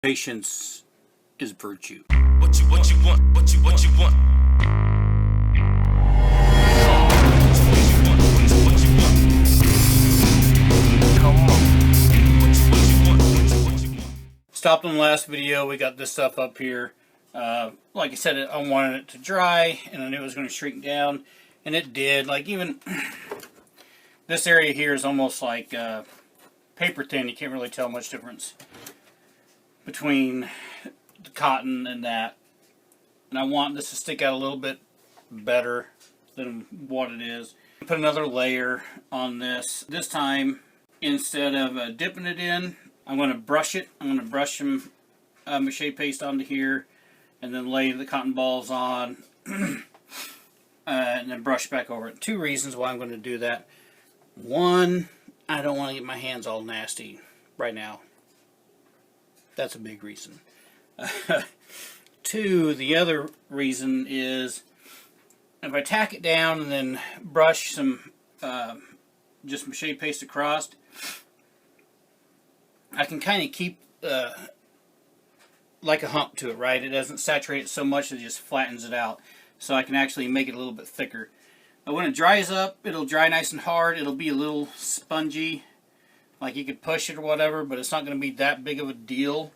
Patience is virtue. What you want, what you want. Stopped on the last video. We got this stuff up here. Like I said, I wanted it to dry, and I knew it was going to shrink down, and it did. Like, even this area here is almost like paper thin. You can't really tell much difference between the cotton and that. And I want this to stick out a little bit better than what it is. Put another layer on this. This time, instead of dipping it in, I'm going to brush it. I'm going to brush some Mache paste onto here, and then lay the cotton balls on, and then brush back over it. Two reasons why I'm going to do that. One, I don't want to get my hands all nasty right now. That's a big reason. Two, the other reason is if I tack it down and then brush some just Mache paste across, I can kind of keep like a hump to it, right? It doesn't saturate it so much that it just flattens it out. So I can actually make it a little bit thicker. When it dries up, it'll dry nice and hard. It'll be a little spongy, like you could push it or whatever, but it's not going to be that big of a deal.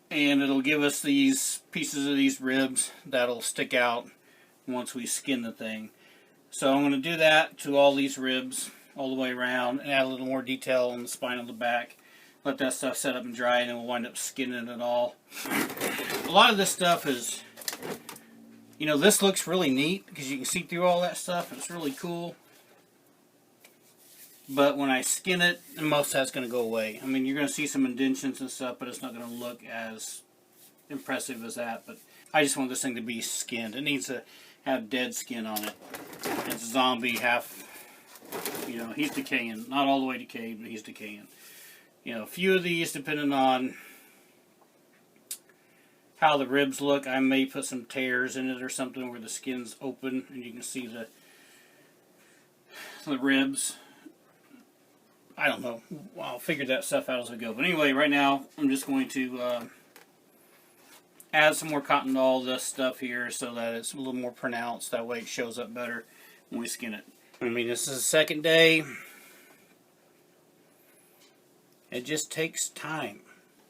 And it'll give us these pieces of these ribs that'll stick out once we skin the thing. So I'm going to do that to all these ribs all the way around and add a little more detail on the spine of the back. Let that stuff set up and dry, and then we'll wind up skinning it all. A lot of this stuff is, you know, this looks really neat because you can see through all that stuff. It's really cool. But when I skin it, most of that's going to go away. I mean, you're going to see some indentions and stuff, but it's not going to look as impressive as that. But I just want this thing to be skinned. It needs to have dead skin on it. It's zombie, half, you know, he's decaying. Not all the way decayed, but he's decaying. You know, a few of these, depending on how the ribs look, I may put some tears in it or something where the skin's open and you can see the ribs. I don't know. I'll figure that stuff out as I go. But anyway, right now, I'm just going to add some more cotton to all this stuff here so that it's a little more pronounced. That way it shows up better when we skin it. I mean, this is the second day. It just takes time.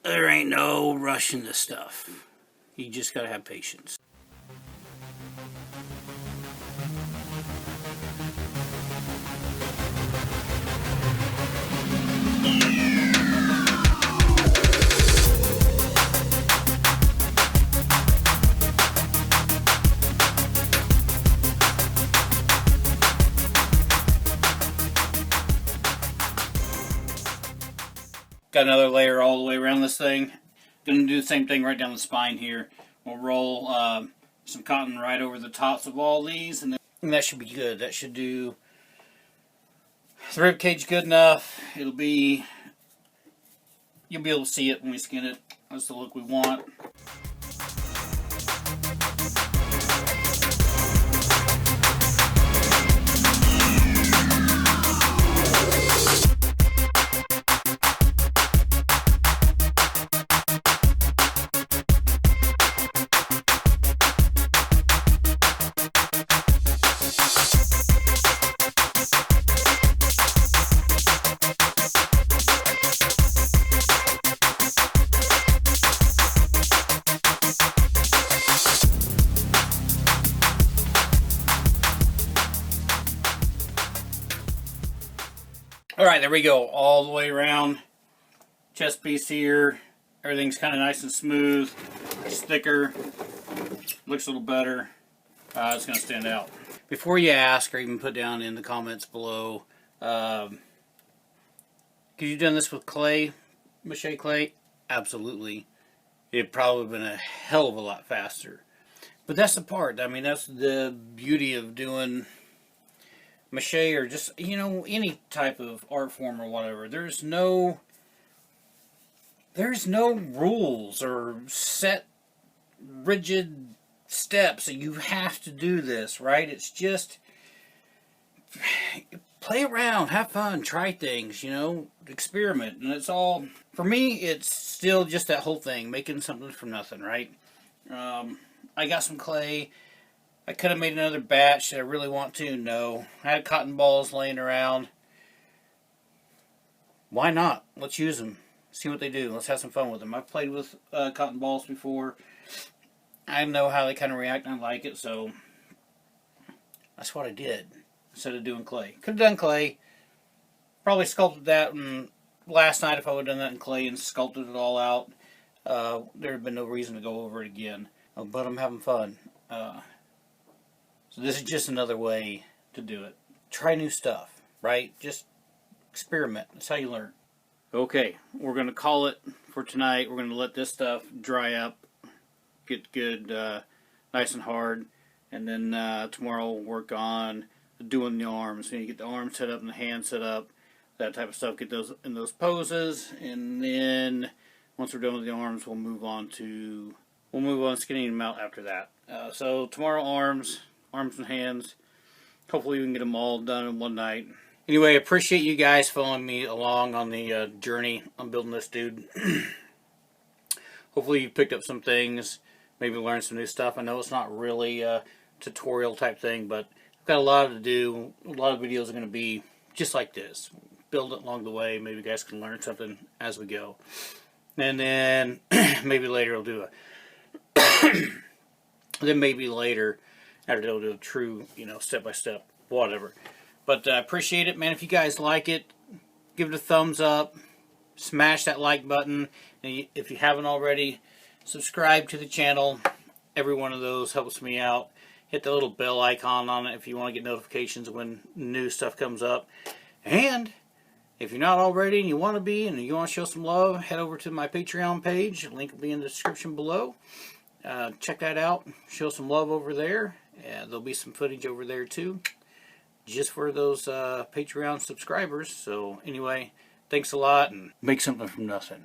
There ain't no rushing this stuff. You just gotta have patience. Got another layer all the way around this thing. Gonna do the same thing right down the spine here. We'll roll some cotton right over the tops of all these, and that should be good. That should do the rib cage good enough. It'll be, you'll be able to see it when we skin it. That's the look we want. Alright, there we go. All the way around. Chest piece here. Everything's kind of nice and smooth. It's thicker. Looks a little better. It's going to stand out. Before you ask, or even put down in the comments below, could you done this with clay? Mache clay? Absolutely. It'd probably been a hell of a lot faster. But that's the part. I mean, that's the beauty of doing Mache, or just, you know, any type of art form or whatever. There's no rules or set rigid steps that you have to do this, right? It's just play around, have fun, try things, you know, experiment. And it's all, for me, it's still just that whole thing, making something from nothing, right? I got some clay. I could have made another batch. Did I really want to? No. I had cotton balls laying around. Why not? Let's use them. See what they do. Let's have some fun with them. I've played with cotton balls before. I know how they kind of react and I like it, so that's what I did instead of doing clay. Could have done clay. Probably sculpted that last night if I would have done that in clay and sculpted it all out. There would have been no reason to go over it again. But I'm having fun. So this is just another way to do it. Try new stuff, right? Just experiment. That's how you learn. Okay, we're going to call it for tonight. We're going to let this stuff dry up, get good, nice and hard, and then tomorrow we'll work on doing the arms. You get the arms set up and the hands set up, that type of stuff. Get those in those poses, and then once we're done with the arms, we'll move on skinning them out after that. So tomorrow arms and hands. Hopefully we can get them all done in one night. Anyway, I appreciate you guys following me along on the journey on building this dude. Hopefully you picked up some things, maybe learned some new stuff. I know it's not really a tutorial type thing, but I've got a lot to do. A lot of videos are going to be just like this. Build it along the way. Maybe you guys can learn something as we go. And then maybe later I'll do then maybe later after I'll do a true, step-by-step, whatever. But I appreciate it, man. If you guys like it, give it a thumbs up. Smash that like button. And if you haven't already, subscribe to the channel. Every one of those helps me out. Hit the little bell icon on it if you want to get notifications when new stuff comes up. And if you're not already and you want to be and you want to show some love, head over to my Patreon page. Link will be in the description below. Check that out. Show some love over there. There'll be some footage over there too, just for those Patreon subscribers. So anyway, thanks a lot, and make something from nothing.